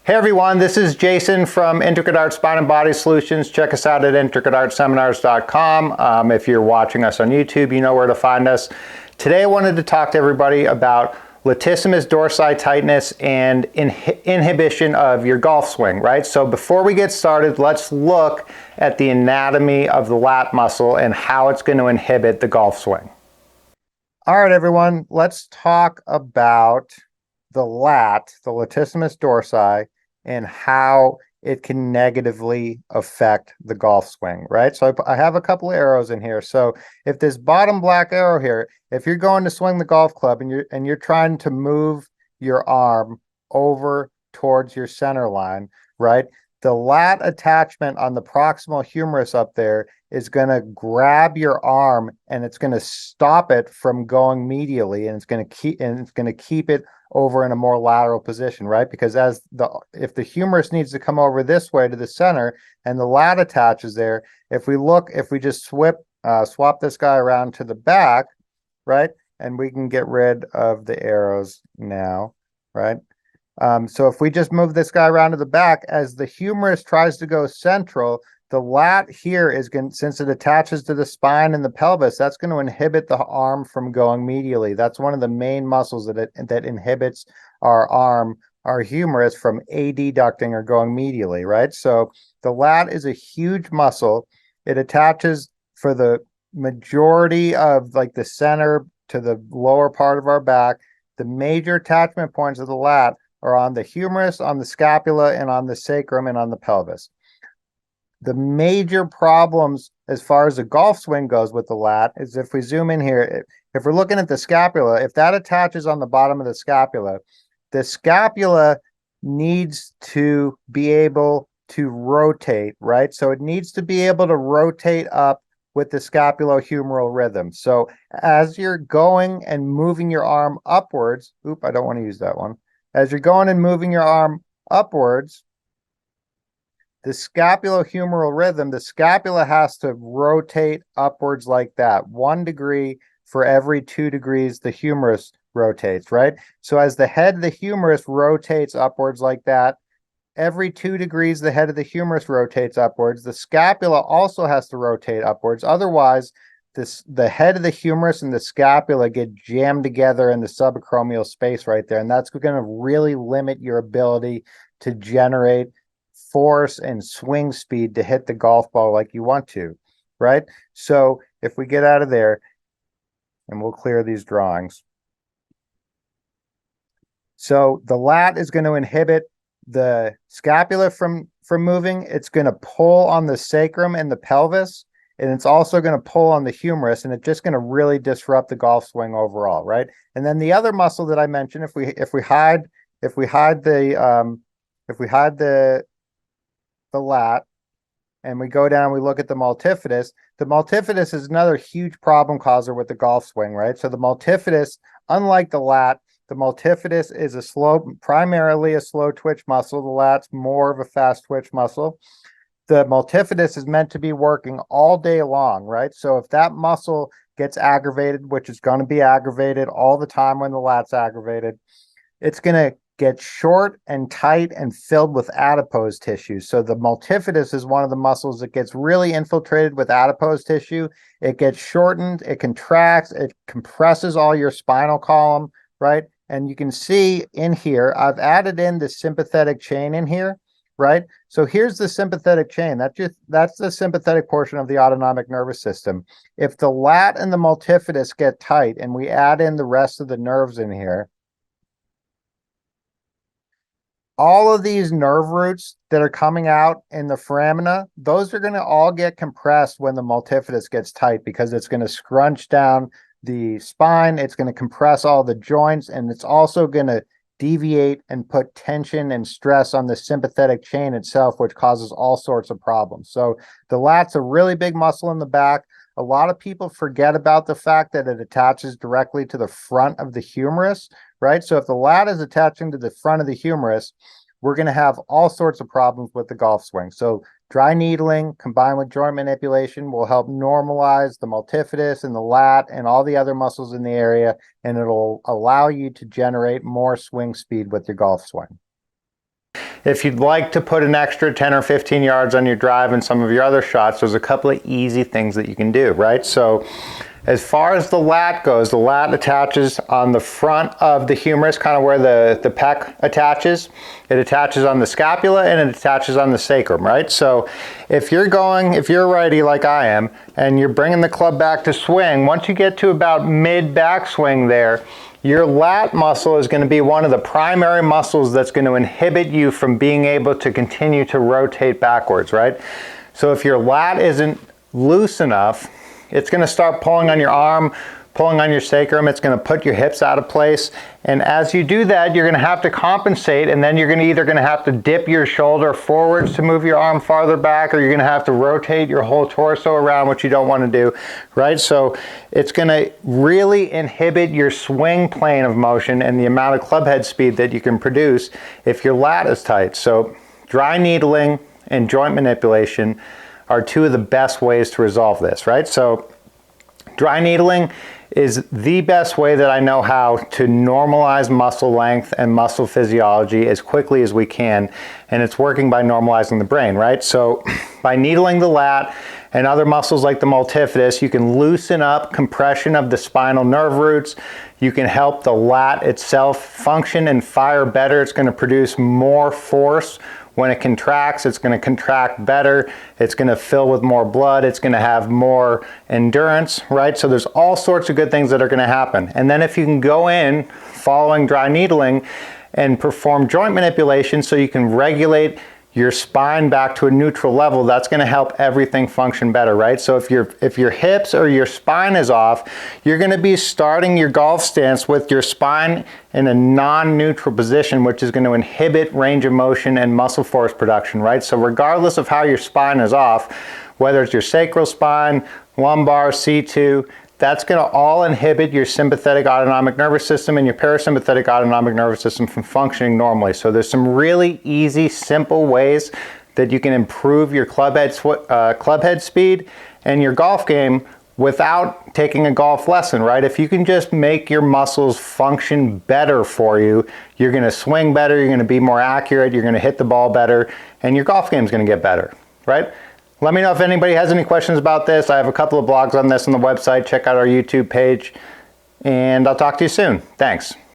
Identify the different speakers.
Speaker 1: Hey everyone, this is Jason from Intricate Art Spine and Body Solutions. Check us out at intricateartseminars.com. If you're watching us on YouTube, you know where to find us. Today I wanted to talk to everybody about latissimus dorsi tightness and inhibition of your golf swing, right? So before we get started, let's look at the anatomy of the lat muscle and how it's going to inhibit the golf swing. All right, everyone, let's talk about the lat, the latissimus dorsi, and how it can negatively affect the golf swing, right? So I have a couple of arrows in here. So if this bottom black arrow here, if you're going to swing the golf club and you're trying to move your arm over towards your center line, right? The lat attachment on the proximal humerus up there is going to grab your arm and it's going to stop it from going medially, and it's going to keep it over in a more lateral position, right? Because if the humerus needs to come over this way to the center and the lat attaches there, if we just swap this guy around to the back, right? And we can get rid of the arrows now, right? So if we just move this guy around to the back, as the humerus tries to go central, the lat here is going, since it attaches to the spine and the pelvis, that's going to inhibit the arm from going medially. That's one of the main muscles that inhibits our humerus from adducting or going medially, right? So the lat is a huge muscle. It attaches for the majority of like the center to the lower part of our back. The major attachment points of the lat are on the humerus, on the scapula, and on the sacrum and on the pelvis. The major problems as far as the golf swing goes with the lat is, if we zoom in here, if we're looking at the scapula, if that attaches on the bottom of the scapula needs to be able to rotate, right? So it needs to be able to rotate up with the scapulohumeral rhythm. So as you're going and moving your arm upwards, I don't want to use that one. As you're going and moving your arm upwards, the scapulohumeral rhythm, the scapula has to rotate upwards like that. 1 degree for every 2 degrees the humerus rotates, right? So as the head of the humerus rotates upwards like that, every 2 degrees the head of the humerus rotates upwards. The scapula also has to rotate upwards. Otherwise, the head of the humerus and the scapula get jammed together in the subacromial space right there. And that's going to really limit your ability to generate force and swing speed to hit the golf ball like you want to, right? So if we get out of there, and we'll clear these drawings. So the lat is going to inhibit the scapula from moving. It's going to pull on the sacrum and the pelvis, and it's also going to pull on the humerus, and it's just going to really disrupt the golf swing overall, right? And then the other muscle that I mentioned, if we hide the lat and we go down and we look at the multifidus is another huge problem causer with the golf swing, right? So the multifidus, unlike the lat, the multifidus is primarily a slow twitch muscle. The lat's more of a fast twitch muscle. The multifidus is meant to be working all day long, right? So if that muscle gets aggravated, which is going to be aggravated all the time when the lat's aggravated, it's going to get short and tight and filled with adipose tissue. So the multifidus is one of the muscles that gets really infiltrated with adipose tissue. It gets shortened, it contracts, it compresses all your spinal column, right? And you can see in here, I've added in the sympathetic chain in here, right? So here's the sympathetic chain. That's the sympathetic portion of the autonomic nervous system. If the lat and the multifidus get tight and we add in the rest of the nerves in here, all of these nerve roots that are coming out in the foramina, those are going to all get compressed when the multifidus gets tight, because it's going to scrunch down the spine, it's going to compress all the joints, and it's also going to deviate and put tension and stress on the sympathetic chain itself, which causes all sorts of problems. So the lat's a really big muscle in the back. A lot of people forget about the fact that it attaches directly to the front of the humerus, right? So if the lat is attaching to the front of the humerus, we're going to have all sorts of problems with the golf swing. So dry needling combined with joint manipulation will help normalize the multifidus and the lat and all the other muscles in the area, and it'll allow you to generate more swing speed with your golf swing. if you'd like to put an extra 10 or 15 yards on your drive and some of your other shots, there's a couple of easy things that you can do, right? So as far as the lat goes, the lat attaches on the front of the humerus, kind of where the pec attaches. It attaches on the scapula and it attaches on the sacrum, right? So if you're a righty like I am, and you're bringing the club back to swing, once you get to about mid backswing there, your lat muscle is going to be one of the primary muscles that's going to inhibit you from being able to continue to rotate backwards, right? So if your lat isn't loose enough, it's going to start pulling on your arm, pulling on your sacrum. It's going to put your hips out of place. And as you do that, you're going to have to compensate, and then you're either going to have to dip your shoulder forwards to move your arm farther back, or you're going to have to rotate your whole torso around, which you don't want to do, right? So it's going to really inhibit your swing plane of motion and the amount of club head speed that you can produce if your lat is tight. So dry needling and joint manipulation are two of the best ways to resolve this, right? So dry needling is the best way that I know how to normalize muscle length and muscle physiology as quickly as we can, and it's working by normalizing the brain, right? So by needling the lat and other muscles like the multifidus, you can loosen up compression of the spinal nerve roots. You can help the lat itself function and fire better. It's going to produce more force. When it contracts, it's going to contract better. It's going to fill with more blood. It's going to have more endurance, right? So there's all sorts of good things that are going to happen. And then if you can go in following dry needling and perform joint manipulation so you can regulate your spine back to a neutral level, that's going to help everything function better, right? So if your hips or your spine is off, you're going to be starting your golf stance with your spine in a non-neutral position, which is going to inhibit range of motion and muscle force production, right? So regardless of how your spine is off, whether it's your sacral spine, lumbar, C2, that's going to all inhibit your sympathetic autonomic nervous system and your parasympathetic autonomic nervous system from functioning normally. So there's some really easy, simple ways that you can improve your club head speed and your golf game without taking a golf lesson, right? If you can just make your muscles function better for you, you're going to swing better, you're going to be more accurate, you're going to hit the ball better, and your golf game is going to get better, right? Let me know if anybody has any questions about this. I have a couple of blogs on this on the website. Check out our YouTube page, and I'll talk to you soon. Thanks.